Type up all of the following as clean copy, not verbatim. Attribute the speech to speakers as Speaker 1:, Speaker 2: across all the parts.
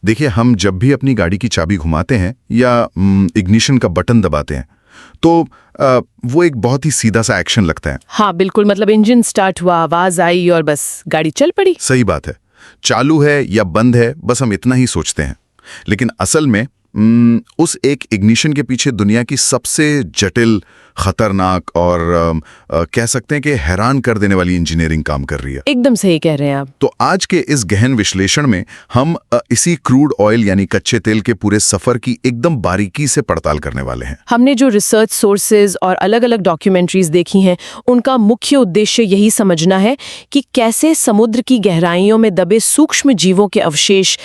Speaker 1: देखिए, हम जब भी अपनी गाड़ी की चाबी घुमाते हैं या इग्निशन का बटन दबाते हैं तो वो एक बहुत ही सीधा सा एक्शन लगता है।
Speaker 2: हाँ बिल्कुल, मतलब इंजन स्टार्ट हुआ, आवाज आई और बस गाड़ी चल पड़ी।
Speaker 1: सही बात है। चालू है या बंद है, बस हम इतना ही सोचते हैं। लेकिन असल में उस एक इग्निशन के पीछे दुनिया की सबसे जटिल, खतरनाक और कह सकते हैं कि हैरान कर देने वाली इंजीनियरिंग काम कर रही है।
Speaker 2: एकदम सही कह रहे हैं आप।
Speaker 1: तो आज के इस गहन विश्लेषण में हम इसी क्रूड ऑयल यानी कच्चे तेल के पूरे सफर की एकदम बारीकी से पड़ताल करने वाले हैं।
Speaker 2: हमने जो रिसर्च सोर्सेज और अलग अलग डॉक्यूमेंट्रीज देखी हैं, उनका मुख्य उद्देश्य यही समझना है कि कैसे समुद्र की गहराइयों में दबे सूक्ष्म जीवों के अवशेष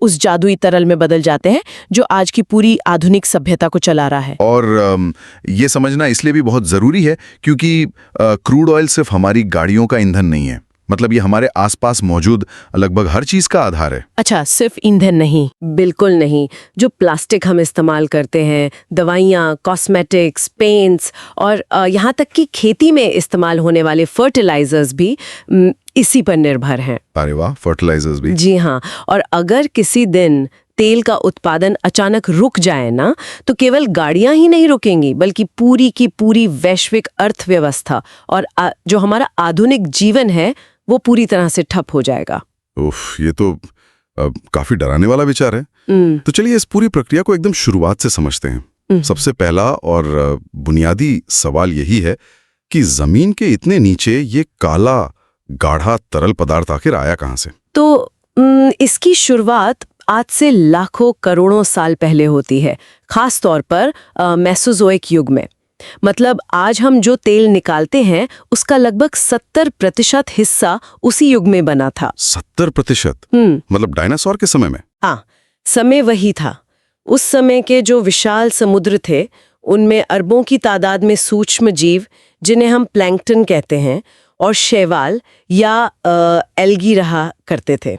Speaker 2: उस जादुई तरल में बदल जाते हैं जो आज की पूरी आधुनिक सभ्यता को चला रहा है।
Speaker 1: और ये समझना इसलिए भी बहुत जरूरी है क्योंकि क्रूड ऑयल सिर्फ हमारी गाड़ियों का ईंधन नहीं है। मतलब ये हमारे आसपास मौजूद लगभग हर चीज का आधार है।
Speaker 2: अच्छा, सिर्फ ईंधन नहीं?
Speaker 3: बिल्कुल नहीं। जो प्लास्टिक हम इस्तेमाल करते हैं, दवाइयाँ, कॉस्मेटिक्स, पेंट्स और यहाँ तक कि खेती में इस्तेमाल होने वाले फर्टिलाइजर्स भी इसी पर निर्भर हैं।
Speaker 1: अरे वाह, फर्टिलाइजर्स भी?
Speaker 3: जी हाँ। और अगर किसी दिन तेल का उत्पादन अचानक रुक जाए ना, तो केवल गाड़ियां ही नहीं रुकेंगी, बल्कि पूरी की पूरी वैश्विक अर्थव्यवस्था और जो हमारा आधुनिक जीवन है वो पूरी तरह से ठप हो जाएगा।
Speaker 1: उफ, ये तो काफी डराने वाला विचार है। तो चलिए इस पूरी प्रक्रिया को एकदम शुरुआत से समझते हैं। सबसे पहला और बुनियादी सवाल यही है कि जमीन के इतने नीचे ये काला गाढ़ा तरल पदार्थ आखिर आया कहां से?
Speaker 3: तो इसकी शुरुआत आज से लाखों करोड़ों साल पहले होती है, खास तौर पर मेसोजोइक युग में। मतलब आज हम जो तेल निकालते हैं उसका लगभग 70% हिस्सा उसी युग में बना था।
Speaker 1: 70%? मतलब डायनासोर के समय में?
Speaker 3: हाँ, समय वही था। उस समय के जो विशाल समुद्र थे उनमें अरबों की तादाद में सूक्ष्म जीव, जिन्हें हम प्लैंकटन कहते हैं, और शैवाल या एल्गी रहा करते थे।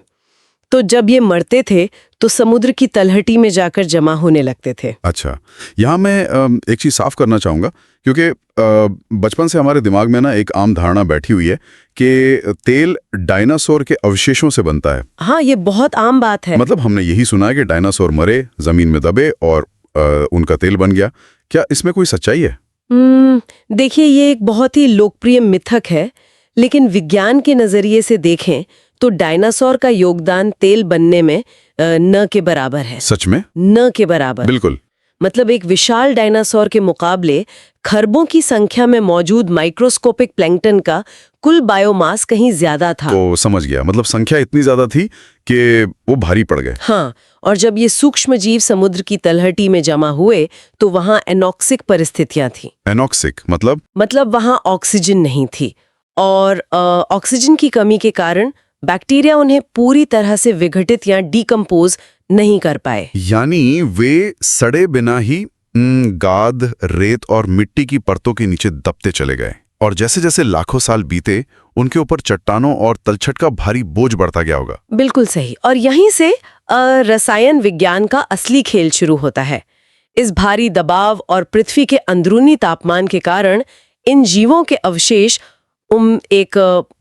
Speaker 3: तो जब ये मरते थे तो समुद्र की तलहटी में जाकर जमा होने लगते थे।
Speaker 1: अच्छा, यहाँ मैं एक चीज साफ करना चाहूंगा क्योंकि बचपन से हमारे दिमाग में ना एक आम धारणा बैठी हुई है कि तेल डायनासोर के अवशेषों से बनता है।
Speaker 3: हाँ, ये बहुत आम बात है।
Speaker 1: मतलब हमने यही सुना है कि डायनासोर मरे, जमीन में दबे और उनका तेल बन गया। क्या इसमें कोई सच्चाई है?
Speaker 3: देखिए, ये एक बहुत ही लोकप्रिय मिथक है, लेकिन विज्ञान के नजरिए से देखें तो डायनासोर का योगदान तेल बनने में न के बराबर है।
Speaker 1: सच में?
Speaker 3: न के बराबर।
Speaker 1: बिल्कुल।
Speaker 3: मतलब एक विशाल डायनासोर के मुकाबले खरबों की संख्या में मौजूद माइक्रोस्कोपिक प्लैंकटन का कुल बायोमास कहीं ज्यादा था।
Speaker 1: तो समझ गया, मतलब संख्या इतनी ज्यादा थी कि वो भारी पड़ गए।
Speaker 3: हाँ, और जब ये सूक्ष्म जीव समुद्र की तलहटी में जमा हुए तो वहां एनॉक्सिक परिस्थितियां थी।
Speaker 1: एनॉक्सिक मतलब?
Speaker 3: मतलब वहां ऑक्सीजन नहीं थी, और ऑक्सीजन की कमी के कारण बैक्टीरिया उन्हें पूरी तरह से विघटित या डिकम्पोज नहीं कर पाए।
Speaker 1: यानी वे सड़े बिना ही गाद, रेत और मिट्टी की परतों के नीचे दबते चले गए, और जैसे जैसे लाखों साल बीते उनके ऊपर चट्टानों और तलछट का भारी बोझ बढ़ता गया होगा।
Speaker 3: बिल्कुल सही। और यहीं से रसायन विज्ञान का असली खेल शुरू होता है। इस भारी दबाव और पृथ्वी के अंदरूनी तापमान के कारण इन जीवों के अवशेष एक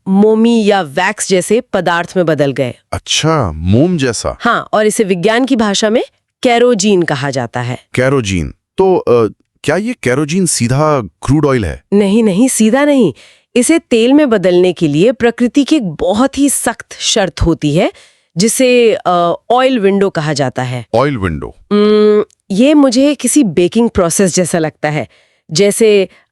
Speaker 3: मोमी या वैक्स जैसे पदार्थ में बदल गए।
Speaker 1: अच्छा, मोम जैसा?
Speaker 3: हाँ, और इसे विज्ञान की भाषा में कैरोजीन कहा जाता है।
Speaker 1: कैरोजीन? तो क्या ये कैरोजीन सीधा क्रूड ऑयल है?
Speaker 3: नहीं, सीधा नहीं। इसे तेल में बदलने के लिए प्रकृति की एक बहुत ही सख्त शर्त होती है, जिसे ऑयल विंडो कहा जाता है।
Speaker 1: Oil window?
Speaker 3: ये मुझे किसी बेकिंग प्रोसेस जैसा लगता है। जैसे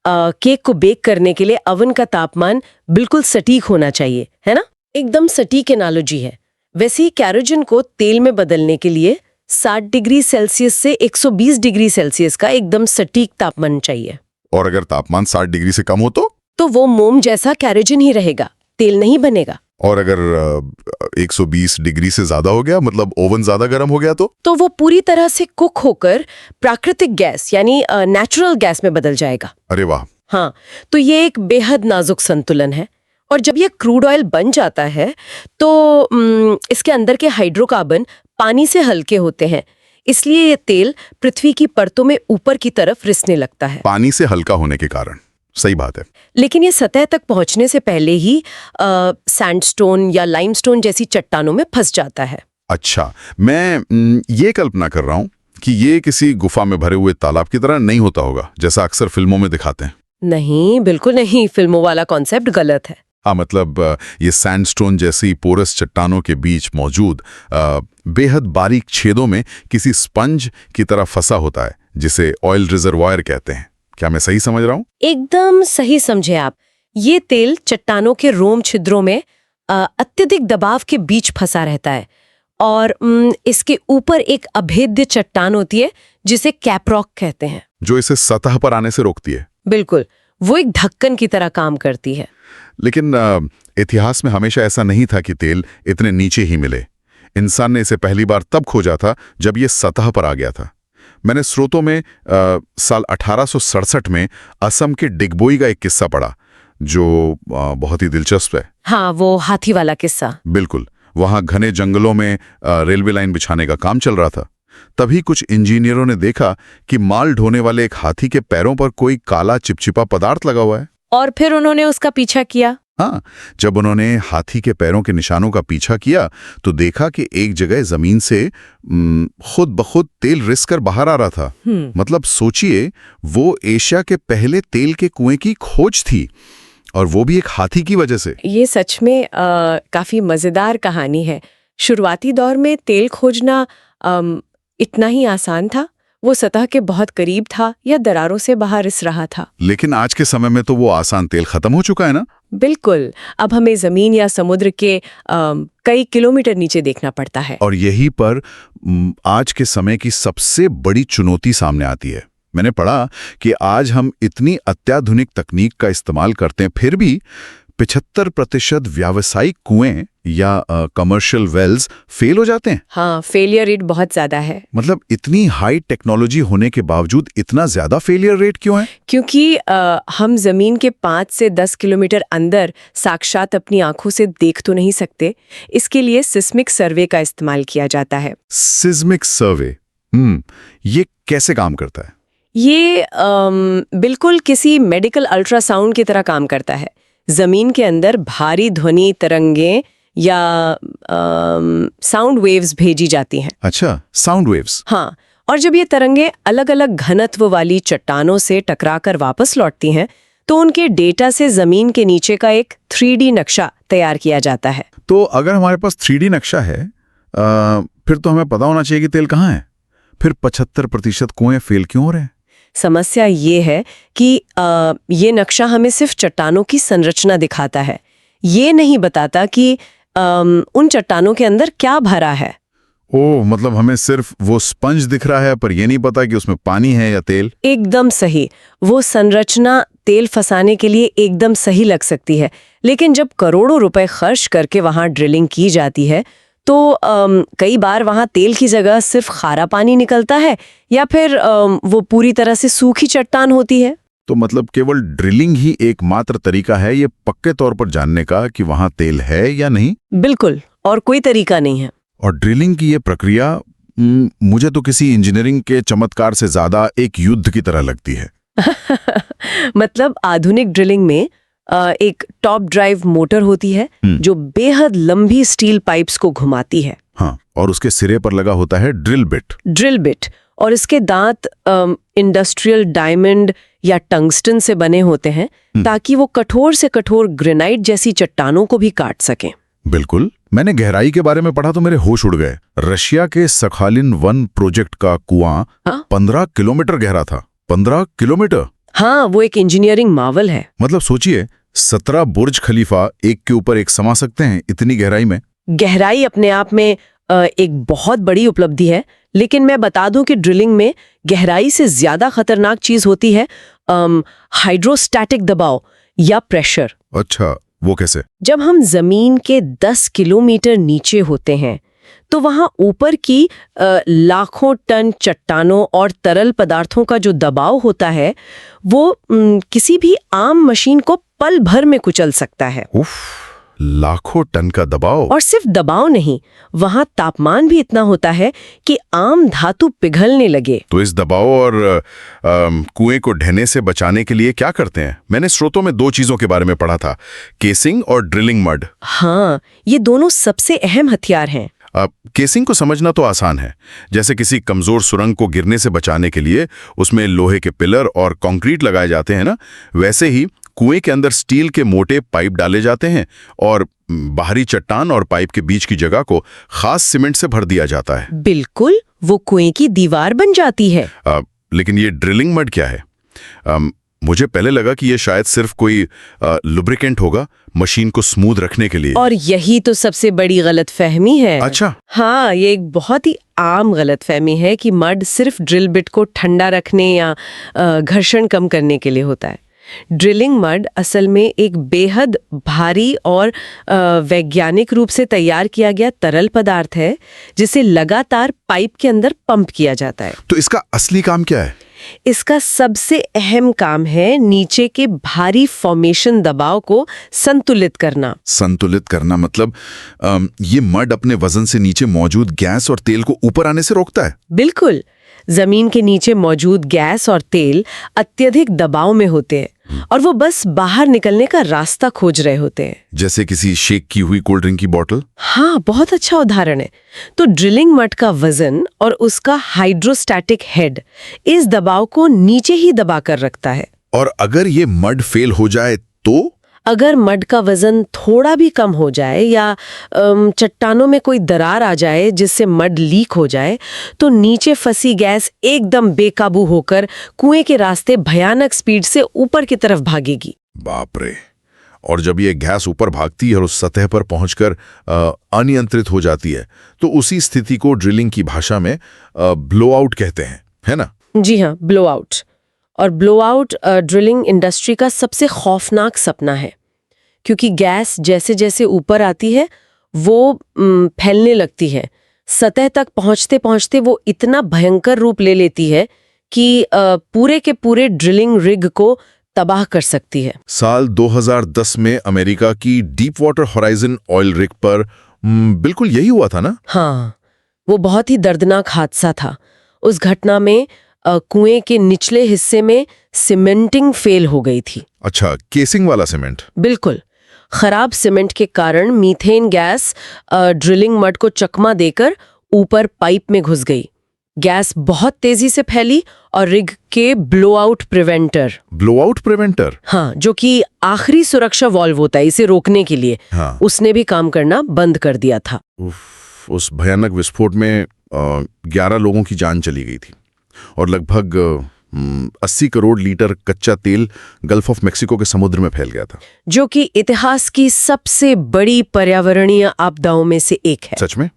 Speaker 3: केक को बेक करने के लिए अवन का तापमान बिल्कुल सटीक होना चाहिए, है ना? एकदम सटीक एनालॉजी है। वैसे ही कैरोजीन को तेल में बदलने के लिए 60 डिग्री सेल्सियस से 120 डिग्री सेल्सियस का एकदम सटीक तापमान चाहिए।
Speaker 1: और अगर तापमान 60 डिग्री से कम हो तो
Speaker 3: वो मोम जैसा कैरोजीन ही रहेगा, तेल नहीं बनेगा।
Speaker 1: और अगर 120 डिग्री से ज्यादा हो गया, मतलब ओवन ज्यादा गर्म हो गया, तो
Speaker 3: वो पूरी तरह से कुक होकर प्राकृतिक गैस यानी नेचुरल गैस में बदल जाएगा।
Speaker 1: अरे वाह।
Speaker 3: हाँ, तो ये एक बेहद नाजुक संतुलन है। और जब ये क्रूड ऑयल बन जाता है तो इसके अंदर के हाइड्रोकार्बन पानी से हल्के होते हैं, इसलिए ये तेल पृथ्वी की परतों में ऊपर की तरफ रिसने लगता है।
Speaker 1: पानी से हल्का होने के कारण? सही बात है।
Speaker 3: लेकिन ये सतह तक पहुंचने से पहले ही सैंडस्टोन या लाइमस्टोन जैसी चट्टानों में फंस जाता है।
Speaker 1: अच्छा, मैं ये कल्पना कर रहा हूँ कि ये किसी गुफा में भरे हुए तालाब की तरह नहीं होता होगा, जैसा अक्सर फिल्मों में दिखाते हैं।
Speaker 3: नहीं, बिल्कुल नहीं, फिल्मों वाला कॉन्सेप्ट गलत है।
Speaker 1: हाँ, मतलब ये सैंडस्टोन जैसी पोरस चट्टानों के बीच मौजूद बेहद बारीक छेदों में किसी स्पंज की तरह फंसा होता है, जिसे ऑयल रिजर्वायर कहते हैं। क्या मैं सही समझ रहा हूँ?
Speaker 3: एकदम सही समझे आप। ये तेल चट्टानों के रोम छिद्रों में अत्यधिक दबाव के बीच फंसा रहता है और इसके ऊपर एक अभेद्य चट्टान होती है जिसे कैपरॉक कहते हैं,
Speaker 1: जो इसे सतह पर आने से रोकती है।
Speaker 3: बिल्कुल, वो एक ढक्कन की तरह काम करती है।
Speaker 1: लेकिन इतिहास में हमेशा ऐसा नहीं था कि तेल इतने नीचे ही मिले। इंसान ने इसे पहली बार तब खोजा था जब ये सतह पर आ गया था। मैंने स्रोतों में साल 1867 में असम के डिगबोई का एक किस्सा पढ़ा, जो बहुत ही दिलचस्प है।
Speaker 3: हाँ, वो हाथी वाला किस्सा।
Speaker 1: बिल्कुल, वहां घने जंगलों में रेलवे लाइन बिछाने का काम चल रहा था। तभी कुछ इंजीनियरों ने देखा कि माल ढोने वाले एक हाथी के पैरों पर कोई काला चिपचिपा पदार्थ लगा हुआ है।
Speaker 3: और फिर उन्होंने उसका पीछा किया।
Speaker 1: हाँ, जब उन्होंने हाथी के पैरों के निशानों का पीछा किया तो देखा कि एक जगह जमीन से खुद ब खुद तेल रिस कर बाहर आ रहा था। मतलब सोचिए, वो एशिया के पहले तेल के कुएं की खोज थी, और वो भी एक हाथी की वजह से।
Speaker 3: ये सच में काफी मजेदार कहानी है। शुरुआती दौर में तेल खोजना इतना ही आसान था? वो सतह के बहुत करीब था या दरारों से बाहर रिस रहा था?
Speaker 1: लेकिन आज के समय में तो वो आसान तेल खत्म हो चुका है ना?
Speaker 3: बिल्कुल, अब हमें जमीन या समुद्र के कई किलोमीटर नीचे देखना पड़ता है।
Speaker 1: और यही पर आज के समय की सबसे बड़ी चुनौती सामने आती है। मैंने पढ़ा कि आज हम इतनी अत्याधुनिक तकनीक का इस्तेमाल करते हैं, फिर भी 75% व्यावसायिक कुएं या कमर्शियल वेल्स फेल हो जाते हैं।
Speaker 3: हाँ, फेलियर रेट बहुत ज्यादा है।
Speaker 1: मतलब इतनी हाई टेक्नोलॉजी होने के बावजूद इतना ज्यादा फेलियर रेट क्यों है?
Speaker 3: क्योंकि हम जमीन के 5 से 10 किलोमीटर अंदर साक्षात अपनी आंखों से देख तो नहीं सकते। इसके लिए सिस्मिक सर्वे का इस्तेमाल किया जाता है।
Speaker 1: सिस्मिक सर्वे, ये कैसे काम करता है?
Speaker 3: ये बिल्कुल किसी मेडिकल अल्ट्रासाउंड की तरह काम करता है। जमीन के अंदर भारी ध्वनि तरंगें या साउंड वेव्स भेजी जाती हैं।
Speaker 1: अच्छा, साउंड वेव्स।
Speaker 3: हाँ, और जब ये तरंगें अलग-अलग घनत्व वाली चट्टानों से टकराकर वापस लौटती हैं, तो उनके डेटा से जमीन के नीचे का एक 3D नक्शा तैयार किया जाता है।
Speaker 1: तो अगर हमारे पास 3D नक्शा है, फिर तो हमें पता होना चाहिए कि तेल कहाँ है। फिर 75% कुएं फेल क्यों हो रहे हैं?
Speaker 3: समस्या ये है कि ये नक्शा हमें सिर्फ चट्टानों की संरचना दिखाता है। ये नहीं बताता कि उन चट्टानों के अंदर क्या भरा है।
Speaker 1: ओह, मतलब हमें सिर्फ वो स्पंज दिख रहा है, पर ये नहीं पता कि उसमें पानी है या तेल।
Speaker 3: एकदम सही। वो संरचना तेल फंसाने के लिए एकदम सही लग सकती है, लेकिन जब करोड़ों रुपए खर्च करके वहां ड्रिलिंग की जाती है, तो कई बार वहां तेल की जगह सिर्फ खारा पानी निकलता है या फिर वो पूरी तरह से सूखी चट्टान होती है।
Speaker 1: तो मतलब केवल ड्रिलिंग ही एकमात्र तरीका है ये पक्के तौर पर जानने का कि वहां तेल है या नहीं?
Speaker 3: बिल्कुल, और कोई तरीका नहीं है।
Speaker 1: और ड्रिलिंग की ये प्रक्रिया मुझे तो किसी इंजीनियरिंग के चमत्कार से ज्यादा एक युद्ध की तरह लगती है।
Speaker 3: मतलब आधुनिक ड्रिलिंग में एक टॉप ड्राइव मोटर होती है जो बेहद लंबी स्टील पाइप्स को घुमाती है।
Speaker 1: हाँ, और उसके सिरे पर लगा होता है ड्रिल बिट, और इसके दांत इंडस्ट्रियल डायमंड या टंगस्टन से बने होते हैं ताकि वो कठोर से कठोर ग्रेनाइट जैसी चट्टानों को भी काट सकें। बिल्कुल, मैंने गहराई के बारे में पढ़ा तो मेरे होश उड़ गए। रशिया के सखालिन-1 प्रोजेक्ट का कुआं 15 किलोमीटर गहरा था। 15 किलोमीटर?
Speaker 3: हाँ, वो एक इंजीनियरिंग मावल है।
Speaker 1: मतलब सोचिए, 17 बुर्ज खलीफा एक के ऊपर एक समा सकते हैं इतनी गहराई में।
Speaker 3: गहराई अपने आप में एक बहुत बड़ी उपलब्धि है, लेकिन मैं बता दूं कि ड्रिलिंग में गहराई से ज्यादा खतरनाक चीज होती है हाइड्रोस्टैटिक दबाव या प्रेशर।
Speaker 1: अच्छा, वो कैसे?
Speaker 3: जब हम जमीन के 10 किलोमीटर नीचे होते हैं तो वहां ऊपर की लाखों टन चट्टानों और तरल पदार्थों का जो दबाव होता है वो किसी भी आम मशीन को पल भर में कुचल सकता है।
Speaker 1: उफ, लाखों टन का दबाव।
Speaker 3: और सिर्फ दबाव नहीं, वहां तापमान भी इतना होता है कि आम धातु पिघलने लगे।
Speaker 1: तो इस दबाव और कुएं को ढहने से बचाने के लिए क्या करते हैं? मैंने स्रोतों में 2 चीजों के बारे में पढ़ा था, केसिंग और ड्रिलिंग मड।
Speaker 3: हाँ, ये दोनों सबसे अहम हथियार हैं।
Speaker 1: केसिंग को समझना तो आसान है। जैसे किसी कमजोर सुरंग को गिरने से बचाने के लिए उसमें लोहे के पिलर और कंक्रीट लगाए जाते हैं ना, वैसे ही कुएं के अंदर स्टील के मोटे पाइप डाले जाते हैं और बाहरी चट्टान और पाइप के बीच की जगह को खास सीमेंट से भर दिया जाता है।
Speaker 3: बिल्कुल, वो कुएं की दीवार बन जाती है।
Speaker 1: लेकिन ये ड्रिलिंग मड क्या है? मुझे पहले लगा कि ये शायद सिर्फ कोई लुब्रिकेंट होगा मशीन को स्मूथ रखने के लिए।
Speaker 3: और यही तो सबसे बड़ी गलतफहमी है।
Speaker 1: अच्छा।
Speaker 3: हाँ, ये एक बहुत ही आम गलतफहमी है कि मड सिर्फ ड्रिल बिट को ठंडा रखने या घर्षण कम करने के लिए होता है। ड्रिलिंग मड असल में एक बेहद भारी और वैज्ञानिक रूप से तैयार किया गया तरल पदार्थ है जिसे लगातार पाइप के अंदर पंप किया जाता है।
Speaker 1: तो इसका असली काम क्या है?
Speaker 3: इसका सबसे अहम काम है नीचे के भारी फॉर्मेशन दबाव को संतुलित करना।
Speaker 1: संतुलित करना मतलब ये मड अपने वजन से नीचे मौजूद गैस और तेल को ऊपर आने से रोकता है?
Speaker 3: बिल्कुल। जमीन के नीचे मौजूद गैस और तेल अत्यधिक दबाव में होते हैं और वो बस बाहर निकलने का रास्ता खोज रहे होते हैं।
Speaker 1: जैसे किसी शेक की हुई कोल्ड ड्रिंक की बोतल।
Speaker 3: हाँ, बहुत अच्छा उदाहरण है। तो ड्रिलिंग मड का वजन और उसका हाइड्रोस्टैटिक हेड इस दबाव को नीचे ही दबा कर रखता है।
Speaker 1: और अगर ये मड फेल हो जाए तो?
Speaker 3: अगर मड का वजन थोड़ा भी कम हो जाए या चट्टानों में कोई दरार आ जाए जिससे मड लीक हो जाए तो नीचे फंसी गैस एकदम बेकाबू होकर कुएं के रास्ते भयानक स्पीड से ऊपर की तरफ भागेगी।
Speaker 1: बाप रे। और जब ये गैस ऊपर भागती है और उस सतह पर पहुंचकर अनियंत्रित हो जाती है तो उसी स्थिति को ड्रिलिंग की भाषा में ब्लोआउट कहते हैं, है ना?
Speaker 3: जी हाँ, ब्लोआउट। और ब्लोआउट ड्रिलिंग इंडस्ट्री का सबसे खौफनाक सपना है क्योंकि गैस जैसे जैसे ऊपर आती है वो फैलने लगती है। सतह तक पहुंचते पहुंचते वो इतना भयंकर रूप ले लेती है कि पूरे के पूरे ड्रिलिंग रिग को तबाह कर सकती है।
Speaker 1: साल 2010 में अमेरिका की deep water horizon oil rig पर बिल्कुल यही हुआ था ना?
Speaker 3: हाँ, वो बहुत ही दर्दनाक हादसा था। उस घटना में कुएं के निचले हिस्से में सीमेंटिंग फेल हो गई थी।
Speaker 1: अच्छा, केसिंग वाला सीमेंट।
Speaker 3: बिल्कुल। खराब सीमेंट के कारण मीथेन गैस ड्रिलिंग मड को चकमा देकर ऊपर पाइप में घुस गई। गैस बहुत तेजी से फैली और रिग के ब्लोआउट प्रिवेंटर, हाँ, जो कि आखिरी सुरक्षा वॉल्व होता है इसे रोकने के लिए,
Speaker 1: हाँ,
Speaker 3: उसने भी काम करना बंद कर दिया था।
Speaker 1: उस भयानक विस्फोट में 11 लोगों की जान चली गई थी और लगभग 80 करोड़ लीटर कच्चा तेल गल्फ ऑफ मेक्सिको के समुद्र में फैल गया था, जो
Speaker 3: कि इतिहास की सबसे बड़ी पर्यावरणीय आपदाओं में से एक है।
Speaker 1: सच में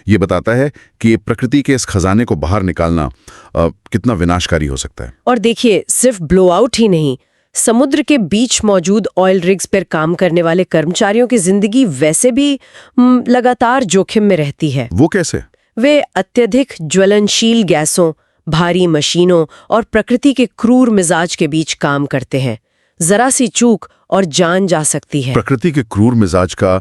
Speaker 1: ये बताता है कि प्रकृति के इस खजाने को बाहर निकालना कितना विनाशकारी हो सकता है।
Speaker 3: और देखिए, सिर्फ ब्लोआउट ही नहीं, समुद्र के बीच मौजूद ऑयल रिग्स पर काम करने वाले कर्मचारियों की जिंदगी वैसे भी लगातार जोखिम में रहती है।
Speaker 1: वो कैसे?
Speaker 3: वे अत्यधिक ज्वलनशील गैसों, भारी मशीनों और प्रकृति के क्रूर मिजाज के बीच काम करते हैं। जरा सी चूक और जान जा सकती है।
Speaker 1: प्रकृति के क्रूर मिजाज का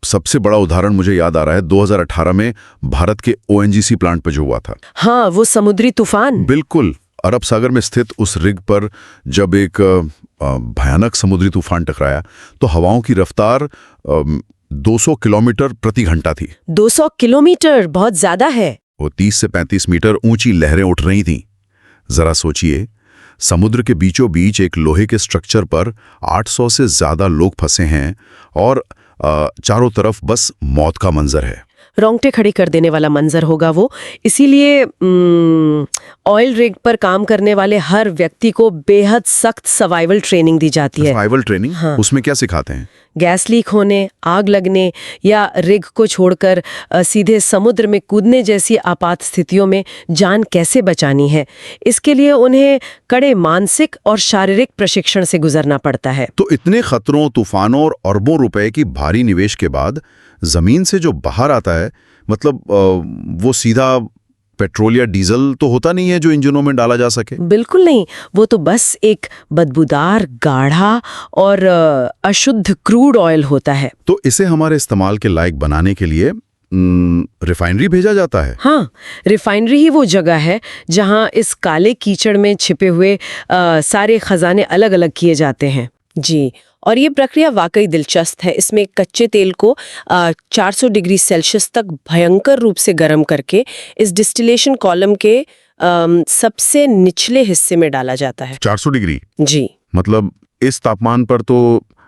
Speaker 1: सबसे बड़ा उदाहरण मुझे याद आ रहा है 2018 में भारत के ONGC प्लांट पर जो हुआ था।
Speaker 3: हाँ, वो समुद्री तूफान।
Speaker 1: बिल्कुल। अरब सागर में स्थित उस रिग पर जब एक भयानक समुद्री तूफान टकराया तो हवाओं की रफ्तार 200 किलोमीटर प्रति घंटा थी। 200
Speaker 3: किलोमीटर बहुत ज्यादा है।
Speaker 1: वो 30 से 35 मीटर ऊंची लहरें उठ रही थीं। जरा सोचिए, समुद्र के बीचों बीच एक लोहे के स्ट्रक्चर पर 800 से ज्यादा लोग फंसे हैं और चारों तरफ बस मौत का मंजर है।
Speaker 3: रोंगटे खड़ी कर देने वाला मंजर होगा वो। इसीलिए ऑयल रिग पर काम करने वाले हर व्यक्ति को बेहद सख्त सर्वाइवल ट्रेनिंग दी जाती है।
Speaker 1: Survival training? हाँ। उसमें क्या सिखाते हैं?
Speaker 3: गैस लीक होने, आग लगने या रिग को छोड़कर सीधे समुद्र में कूदने जैसी आपात स्थितियों में जान कैसे बचानी है, इसके लिए उन्हें कड़े मानसिक और शारीरिक प्रशिक्षण से गुजरना पड़ता है।
Speaker 1: तो इतने खतरों, तूफानों और अरबों रुपए की भारी निवेश के बाद जमीन से जो बाहर आता है, मतलब वो सीधा पेट्रोल या डीजल तो होता नहीं है जो इंजनों में डाला जा सके।
Speaker 3: बिल्कुल नहीं, वो तो बस एक बदबूदार, गाढ़ा और अशुद्ध क्रूड ऑयल होता है।
Speaker 1: तो इसे हमारे इस्तेमाल के लायक बनाने के लिए रिफाइनरी भेजा जाता है।
Speaker 3: हाँ, रिफाइनरी ही वो जगह है जहां इस काले कीचड़ में छिपे हुए सारे खजाने अलग अलग किए जाते हैं। जी, और ये प्रक्रिया वाकई दिलचस्प है। इसमें कच्चे तेल को 400 डिग्री सेल्सियस तक भयंकर रूप से गर्म करके इस डिस्टिलेशन कॉलम के सबसे निचले हिस्से में डाला जाता है।
Speaker 1: 400 डिग्री?
Speaker 3: जी।
Speaker 1: मतलब इस तापमान पर तो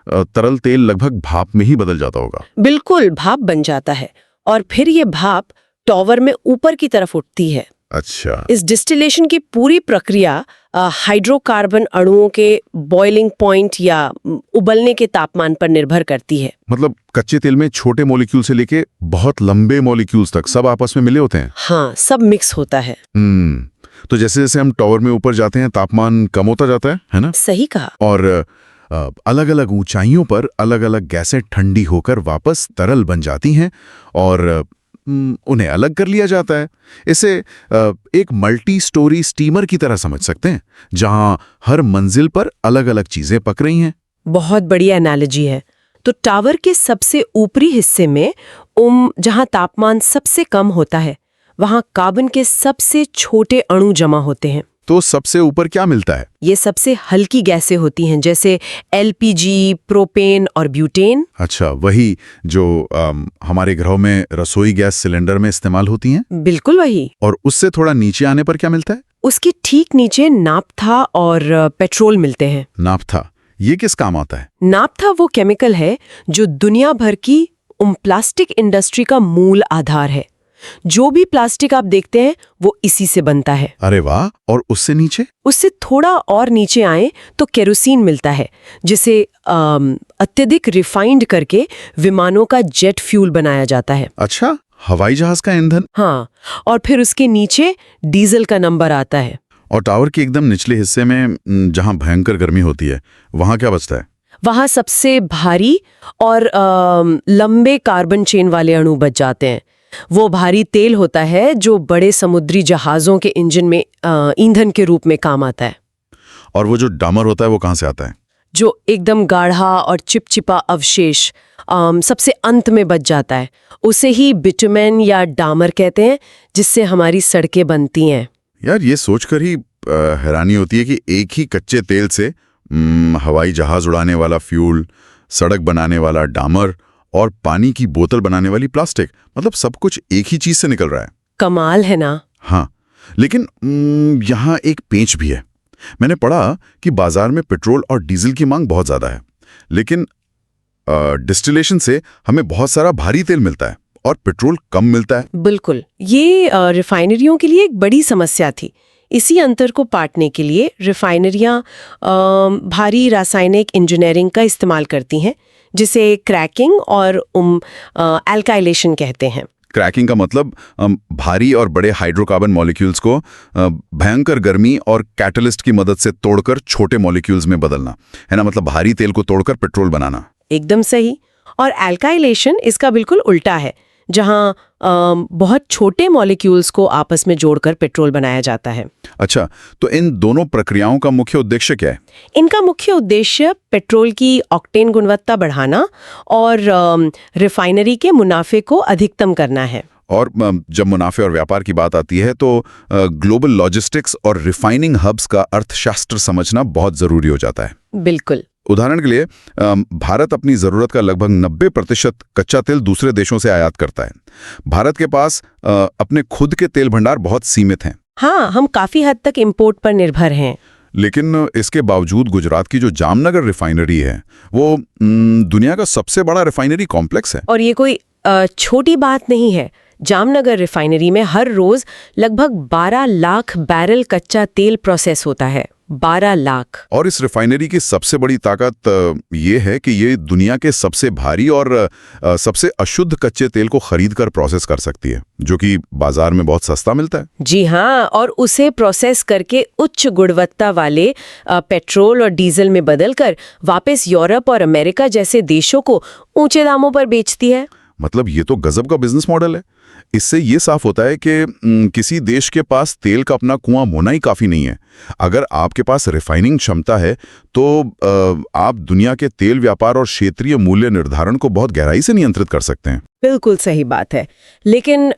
Speaker 1: तरल तेल लगभग भाप में ही बदल जाता होगा।
Speaker 3: बिल्कुल, भाप बन जाता है और फिर ये भाप टॉवर में ऊपर की तरफ उठती है।
Speaker 1: अच्छा।
Speaker 3: इस डिस्टिलेशन की पूरी प्रक्रिया हाइड्रोकार्बन अणुओं के बॉइलिंग पॉइंट या उबलने के तापमान पर निर्भर करती है।
Speaker 1: मतलब कच्चे तेल में छोटे मॉलिक्यूल से लेके बहुत लंबे मॉलिक्यूल्स तक सब आपस में मिले होते हैं?
Speaker 3: हाँ, सब मिक्स होता है।
Speaker 1: तो जैसे जैसे हम टॉवर में ऊपर जाते हैं तापमान कम होता जाता है ना?
Speaker 3: सही कहा।
Speaker 1: और अलग अलग ऊंचाइयों पर अलग अलग गैसें ठंडी होकर वापस तरल बन जाती हैं और उन्हें अलग कर लिया जाता है। इसे एक मल्टी स्टोरी स्टीमर की तरह समझ सकते हैं, जहां हर मंजिल पर अलग अलग चीजें पक रही हैं।
Speaker 3: बहुत बढ़िया एनालॉजी है। तो टावर के सबसे ऊपरी हिस्से में जहां तापमान सबसे कम होता है, वहां कार्बन के सबसे छोटे अणु जमा होते हैं।
Speaker 1: तो सबसे ऊपर क्या मिलता है?
Speaker 3: ये सबसे हल्की गैसें होती हैं, जैसे एलपीजी, प्रोपेन और ब्यूटेन।
Speaker 1: अच्छा, वही जो हमारे घरों में रसोई गैस सिलेंडर में इस्तेमाल होती हैं?
Speaker 3: बिल्कुल वही।
Speaker 1: और उससे थोड़ा नीचे आने पर क्या मिलता है?
Speaker 3: उसके ठीक नीचे नाफ्था और पेट्रोल मिलते हैं।
Speaker 1: नाफ्था, ये किस काम आता है?
Speaker 3: नाफ्था वो केमिकल है जो दुनिया भर की प्लास्टिक इंडस्ट्री का मूल आधार है। जो भी प्लास्टिक आप देखते हैं वो इसी से बनता है।
Speaker 1: अरे वाह! और उससे नीचे?
Speaker 3: उससे थोड़ा और नीचे आए तो केरोसिन मिलता है, जिसे अत्यधिक रिफाइंड करके विमानों का जेट फ्यूल बनाया जाता है।
Speaker 1: अच्छा, हवाई जहाज का ईंधन?
Speaker 3: हाँ, और फिर उसके नीचे डीजल का नंबर आता है।
Speaker 1: और टावर के एकदम निचले हिस्से में जहां भयंकर गर्मी होती है, वहां क्या बचता है?
Speaker 3: वहां सबसे भारी और लंबे कार्बन चेन वाले अणु बच जाते हैं। वो भारी तेल होता है जो बड़े समुद्री जहाजों के इंजन में ईंधन के रूप में काम आता है।
Speaker 1: और वो जो डामर होता है वो कहाँ से आता है?
Speaker 3: जो एकदम गाढ़ा और चिपचिपा अवशेष सबसे अंत में बच जाता है, उसे ही बिटुमेन या डामर कहते हैं, जिससे हमारी सड़कें बनती हैं।
Speaker 1: यार, ये सोचकर ही हैरानी होती है कि एक ही कच्चे तेल से हवाई जहाज उड़ाने वाला फ्यूल, सड़क बनाने वाला डामर और पानी की बोतल बनाने वाली प्लास्टिक, मतलब सब कुछ एक ही चीज से निकल रहा है।
Speaker 3: कमाल है ना?
Speaker 1: हाँ, लेकिन यहाँ एक पेंच भी है। मैंने पढ़ा कि बाजार में पेट्रोल और डीजल की मांग बहुत ज्यादा है, लेकिन डिस्टिलेशन से हमें बहुत सारा भारी तेल मिलता है और पेट्रोल कम मिलता है।
Speaker 3: बिल्कुल, ये रिफाइनरियों के लिए एक बड़ी समस्या थी। इसी अंतर को पाटने के लिए रिफाइनरियां भारी रासायनिक इंजीनियरिंग का इस्तेमाल करती हैं, जिसे क्रैकिंग और एल्काइलेशन कहते हैं।
Speaker 1: क्रैकिंग का मतलब भारी और बड़े हाइड्रोकार्बन मॉलिक्यूल्स को भयंकर गर्मी और कैटलिस्ट की मदद से तोड़कर छोटे मॉलिक्यूल्स में बदलना, है ना? मतलब भारी तेल को तोड़कर पेट्रोल बनाना।
Speaker 3: एकदम सही। और एल्काइलेशन इसका बिल्कुल उल्टा है, जहां बहुत छोटे मॉलिक्यूल्स को आपस में जोड़कर पेट्रोल बनाया जाता है।
Speaker 1: अच्छा, तो इन दोनों प्रक्रियाओं का मुख्य उद्देश्य क्या है?
Speaker 3: इनका मुख्य उद्देश्य पेट्रोल की ऑक्टेन गुणवत्ता बढ़ाना और रिफाइनरी के मुनाफे को अधिकतम करना है।
Speaker 1: और जब मुनाफे और व्यापार की बात आती है तो ग्लोबल लॉजिस्टिक्स और रिफाइनिंग हब्स का अर्थशास्त्र समझना बहुत जरूरी हो जाता है।
Speaker 3: बिल्कुल।
Speaker 1: उदाहरण के लिए भारत अपनी जरूरत का लगभग 90% कच्चा तेल दूसरे देशों से आयात करता है। भारत के पास अपने खुद के तेल भंडार बहुत सीमित हैं।
Speaker 3: हाँ, हम काफी हद तक इंपोर्ट पर निर्भर हैं।
Speaker 1: लेकिन इसके बावजूद गुजरात की जो जामनगर रिफाइनरी है वो दुनिया का सबसे बड़ा रिफाइनरी कॉम्प्लेक्स है।
Speaker 3: और ये कोई छोटी बात नहीं है। जामनगर रिफाइनरी में हर रोज लगभग 12 लाख बैरल कच्चा तेल प्रोसेस होता है। 12 लाख।
Speaker 1: और इस रिफाइनरी की सबसे बड़ी ताकत ये है कि ये दुनिया के सबसे भारी और सबसे अशुद्ध कच्चे तेल को खरीद कर प्रोसेस कर सकती है, जो कि बाजार में बहुत सस्ता मिलता है।
Speaker 3: जी हाँ, और उसे प्रोसेस करके उच्च गुणवत्ता वाले पेट्रोल और डीजल में बदलकर वापस यूरोप और अमेरिका जैसे देशों को ऊंचे दामों पर बेचती है।
Speaker 1: मतलब ये तो गजब का बिजनेस मॉडल है। इससे ये साफ होता है कि किसी देश के पास तेल का अपना कुआं होना ही काफी नहीं है। अगर आपके पास रिफाइनिंग क्षमता है तो आप दुनिया के तेल व्यापार और क्षेत्रीय मूल्य निर्धारण को बहुत गहराई से नियंत्रित कर सकते हैं।
Speaker 3: बिल्कुल सही बात है। लेकिन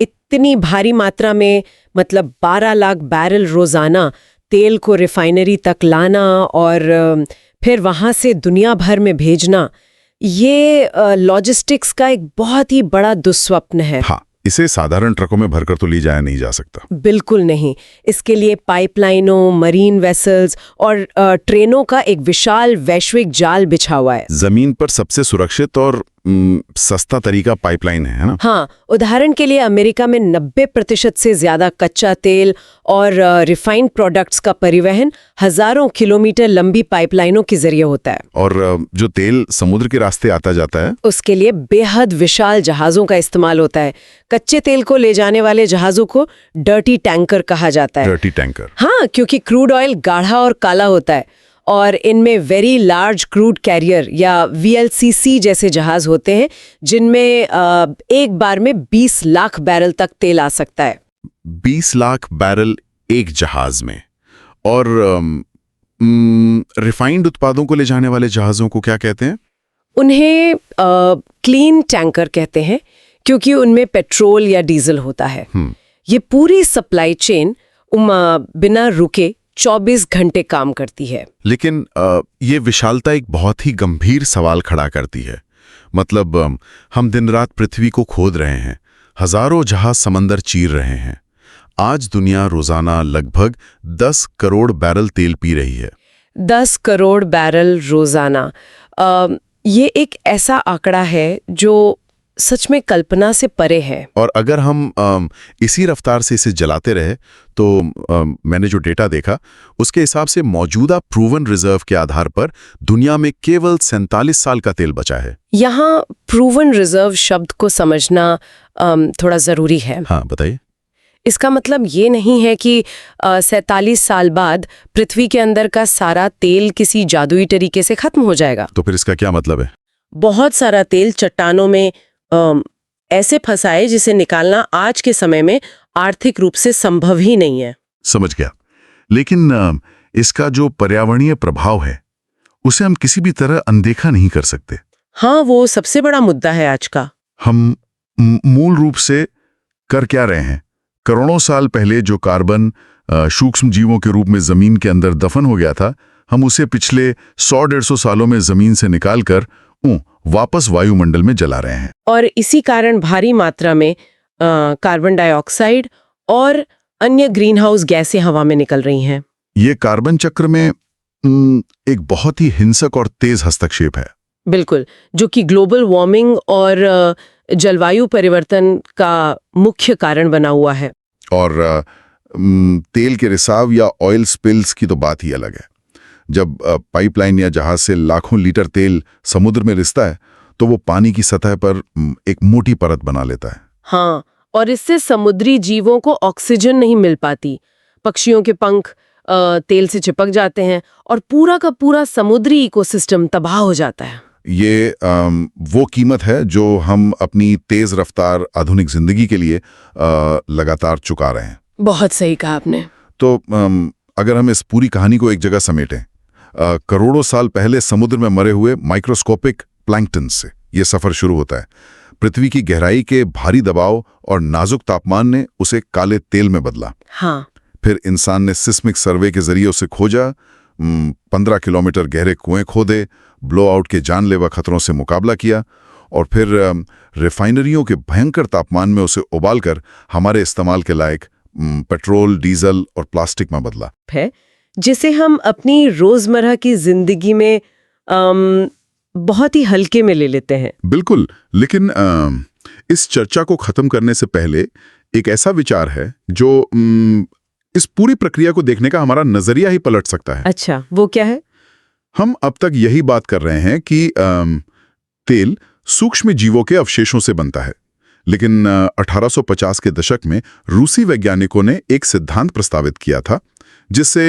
Speaker 3: इतनी भारी मात्रा में, मतलब 12 लाख बैरल रोजाना तेल को रिफाइनरी तक लाना और फिर वहां से दुनिया भर में भेजना, ये लॉजिस्टिक्स का एक बहुत ही बड़ा दुस्वप्न है।
Speaker 1: हाँ, इसे साधारण ट्रकों में भरकर तो ले जाया नहीं जा सकता।
Speaker 3: बिल्कुल नहीं। इसके लिए पाइपलाइनों, मरीन वेसल्स और ट्रेनों का एक विशाल वैश्विक जाल बिछा हुआ है।
Speaker 1: जमीन पर सबसे सुरक्षित और सस्ता तरीका पाइपलाइन है ना?
Speaker 3: हाँ, उदाहरण के लिए अमेरिका में 90% से ज्यादा कच्चा तेल और रिफाइंड प्रोडक्ट्स का परिवहन हजारों किलोमीटर लंबी पाइपलाइनों के जरिए होता है।
Speaker 1: और जो तेल समुद्र के रास्ते आता जाता है,
Speaker 3: उसके लिए बेहद विशाल जहाजों का इस्तेमाल होता है। कच्चे तेल को ले जाने वाले जहाजों को डर्टी टैंकर कहा जाता है।
Speaker 1: Dirty tanker.
Speaker 3: हाँ, क्योंकि क्रूड ऑयल गाढ़ा और काला होता है और इनमें वेरी लार्ज क्रूड कैरियर या VLCC जैसे जहाज होते हैं जिनमें एक बार में 20 लाख बैरल तक तेल आ सकता है।
Speaker 1: 20 लाख बैरल एक जहाज में। और रिफाइंड उत्पादों को ले जाने वाले जहाजों को क्या कहते हैं?
Speaker 3: उन्हें क्लीन टैंकर कहते हैं क्योंकि उनमें पेट्रोल या डीजल होता है। ये पूरी सप्लाई चेन बिना रुके 24 घंटे काम करती है।
Speaker 1: लेकिन ये विशालता एक बहुत ही गंभीर सवाल खड़ा करती है। मतलब हम दिन रात पृथ्वी को खोद रहे हैं, हजारों जहाज समंदर चीर रहे हैं। आज दुनिया रोजाना लगभग 10 करोड़ बैरल तेल पी रही है।
Speaker 3: 10 करोड़ बैरल रोजाना, ये एक ऐसा आंकड़ा है जो सच में कल्पना से परे है।
Speaker 1: और अगर हम इसी रफ्तार से इसे जलाते रहे तो मैंने जो डेटा देखा उसके हिसाब से मौजूदा प्रूवन रिजर्व के आधार पर दुनिया में केवल 47 साल का तेल बचा है।
Speaker 3: यहाँ प्रूवन रिजर्व शब्द को समझना थोड़ा जरूरी है।
Speaker 1: हाँ, बताइए।
Speaker 3: इसका मतलब ये नहीं है कि 47 साल बाद पृथ्वी के अंदर का सारा तेल किसी जादुई तरीके से खत्म हो जाएगा।
Speaker 1: तो फिर इसका क्या मतलब है?
Speaker 3: बहुत सारा तेल चट्टानों में ऐसे फंसा है जिसे निकालना आज के समय में आर्थिक रूप से संभव ही नहीं है।
Speaker 1: समझ गया। लेकिन इसका जो पर्यावरणीय प्रभाव है उसे हम किसी भी तरह अनदेखा नहीं कर सकते।
Speaker 3: हाँ, वो सबसे बड़ा मुद्दा है आज का।
Speaker 1: हम मूल रूप से कर क्या रहे हैं? करोड़ों साल पहले जो कार्बन सूक्ष्म जीवों के रूप में जमीन के अंदर दफन हो गया था, हम उसे पिछले 100-150 सालों में जमीन से निकालकर वापस वायुमंडल में जला रहे हैं।
Speaker 3: और इसी कारण भारी मात्रा में कार्बन डाइऑक्साइड और अन्य ग्रीन हाउस गैसें हवा में निकल रही हैं।
Speaker 1: ये कार्बन चक्र में एक बहुत ही हिंसक और तेज हस्तक्षेप है।
Speaker 3: बिल्कुल, जो कि ग्लोबल वार्मिंग और जलवायु परिवर्तन का मुख्य कारण बना हुआ है।
Speaker 1: और तेल के रिसाव या ऑयल स्पिल्स की तो बात ही अलग है। जब पाइपलाइन या जहाज से लाखों लीटर तेल समुद्र में रिसता है तो वो पानी की सतह पर एक मोटी परत बना लेता है।
Speaker 3: हाँ, और इससे समुद्री जीवों को ऑक्सीजन नहीं मिल पाती। पक्षियों के पंख तेल से चिपक जाते हैं और पूरा का पूरा समुद्री इकोसिस्टम तबाह हो जाता है।
Speaker 1: ये वो कीमत है जो हम अपनी तेज रफ्तार आधुनिक जिंदगी के लिए लगातार चुका रहे हैं।
Speaker 3: बहुत सही कहा आपने।
Speaker 1: तो अगर हम इस पूरी कहानी को एक जगह समेटें, करोड़ों साल पहले समुद्र में मरे हुए माइक्रोस्कोपिक प्लैंकटन से यह सफर शुरू होता है। पृथ्वी की गहराई के भारी दबाव और नाजुक तापमान ने उसे काले तेल में बदला।
Speaker 3: हाँ।
Speaker 1: फिर इंसान ने सिस्मिक सर्वे के जरिए उसे खोजा, 15 किलोमीटर गहरे कुएं खोदे, ब्लोआउट के जानलेवा खतरों से मुकाबला किया और फिर रिफाइनरियों के भयंकर तापमान में उसे उबालकर हमारे इस्तेमाल के लायक पेट्रोल, डीजल और प्लास्टिक में बदला
Speaker 3: है, जिसे हम अपनी रोजमर्रा की जिंदगी में बहुत ही हल्के में ले लेते हैं।
Speaker 1: बिल्कुल, लेकिन इस चर्चा को खत्म करने से पहले एक ऐसा विचार है जो इस पूरी प्रक्रिया को देखने का हमारा नजरिया ही पलट सकता है।
Speaker 3: अच्छा, वो क्या है?
Speaker 1: हम अब तक यही बात कर रहे हैं कि तेल सूक्ष्म जीवों के अवशेषों से बनता है, लेकिन 1850 के दशक में रूसी वैज्ञानिकों ने एक सिद्धांत प्रस्तावित किया था जिसे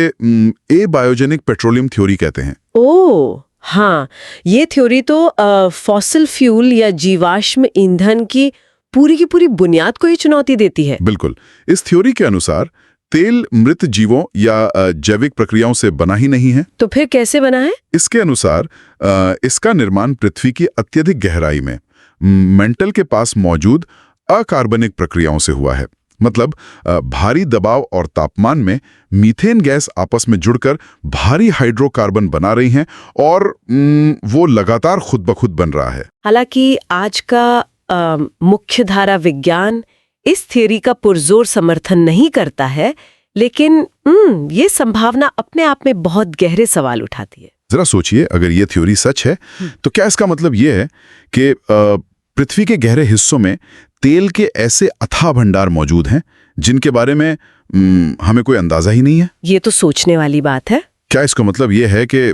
Speaker 1: एबायोजेनिक पेट्रोलियम थ्योरी कहते हैं।
Speaker 3: ओह हाँ, ये थ्योरी तो फॉसिल फ्यूल या जीवाश्म ईंधन की पूरी बुनियाद को ही चुनौती देती है।
Speaker 1: बिल्कुल, इस थ्योरी के अनुसार तेल मृत जीवों या जैविक प्रक्रियाओं से बना ही नहीं है।
Speaker 3: तो फिर कैसे बना है?
Speaker 1: इसके अनुसार इसका निर्माण पृथ्वी की अत्यधिक गहराई में मेंटल के पास मौजूद अकार्बनिक प्रक्रियाओं से हुआ है। मतलब भारी दबाव और तापमान में मीथेन गैस आपस में जुड़कर भारी हाइड्रोकार्बन बना रही हैं और वो लगातार खुद ब खुद बन रहा है।
Speaker 3: हालांकि आज का मुख्य धारा विज्ञान इस थ्योरी का पुरजोर समर्थन नहीं करता है, लेकिन ये संभावना अपने आप में बहुत गहरे सवाल उठाती है।
Speaker 1: जरा सोचिए, अगर ये थ्योरी सच है तो क्या इसका मतलब ये है कि पृथ्वी के गहरे हिस्सों में तेल के ऐसे अथाह भंडार मौजूद हैं जिनके बारे में हमें कोई अंदाजा ही नहीं है?
Speaker 3: ये तो सोचने वाली बात है।
Speaker 1: क्या इसका मतलब ये है कि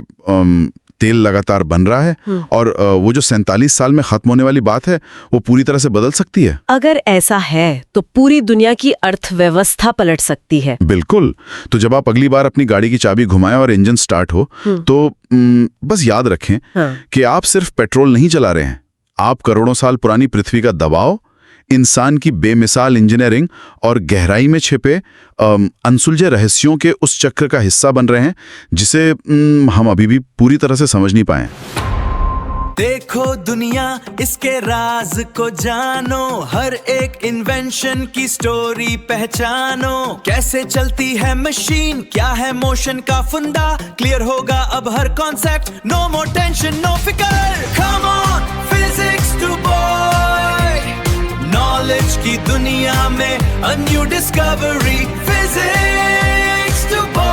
Speaker 1: तेल लगातार बन रहा है और वो जो 47 साल में खत्म होने वाली बात है वो पूरी तरह से बदल सकती है?
Speaker 3: अगर ऐसा है तो पूरी दुनिया की अर्थव्यवस्था पलट सकती है।
Speaker 1: बिल्कुल। तो जब आप अगली बार अपनी गाड़ी की चाबी घुमाएं और इंजन स्टार्ट हो तो बस याद रखें कि आप सिर्फ पेट्रोल नहीं चला रहे हैं, आप करोड़ों साल पुरानी पृथ्वी का दबाव, इंसान की बेमिसाल इंजीनियरिंग और गहराई में छिपे अनसुलझे रहस्यों के उस चक्र का हिस्सा बन रहे हैं जिसे हम अभी भी पूरी तरह से समझ नहीं पाए।
Speaker 4: देखो दुनिया, इसके राज को जानो, हर एक इन्वेंशन की स्टोरी पहचानो। कैसे चलती है मशीन, क्या है मोशन का फंडा, क्लियर होगा अब हर concept. No more tension, no फिकर, come on physics to boy. Knowledge की दुनिया में a new discovery, physics to boy.